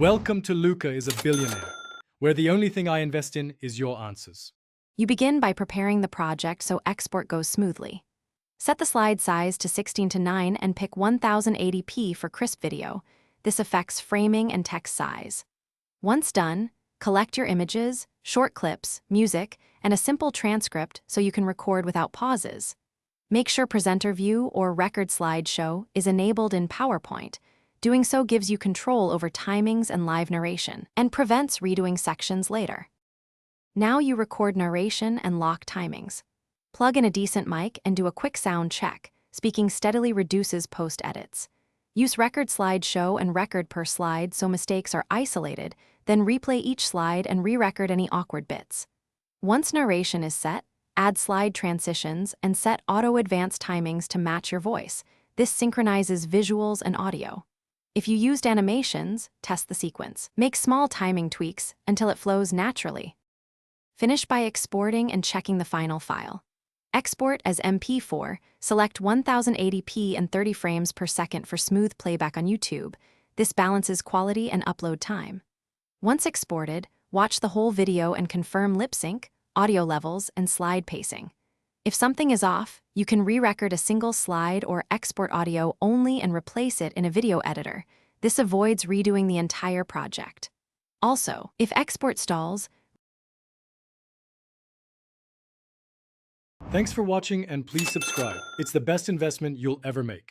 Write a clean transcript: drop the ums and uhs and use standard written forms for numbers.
Welcome to Luca is a Billionaire, where the only thing I invest in is your answers. You begin by preparing the project so export goes smoothly. Set the slide size to 16:9 and pick 1080p for crisp video. This affects framing and text size. Once done, collect your images, short clips, music, and a simple transcript so you can record without pauses. Make sure presenter view or record slideshow is enabled in PowerPoint. Doing so gives you control over timings and live narration, and prevents redoing sections later. Now you record narration and lock timings. Plug in a decent mic and do a quick sound check. Speaking steadily reduces post-edits. Use record slideshow and record per slide so mistakes are isolated, then replay each slide and re-record any awkward bits. Once narration is set, add slide transitions and set auto-advance timings to match your voice. This synchronizes visuals and audio. If you used animations, test the sequence. Make small timing tweaks until it flows naturally. Finish by exporting and checking the final file. Export as MP4, select 1080p and 30 frames per second for smooth playback on YouTube. This balances quality and upload time. Once exported, watch the whole video and confirm lip sync, audio levels, and slide pacing. If something is off, you can re-record a single slide or export audio only and replace it in a video editor. This avoids redoing the entire project. Also, if export stalls, Thanks for watching and please subscribe. It's the best investment you'll ever make.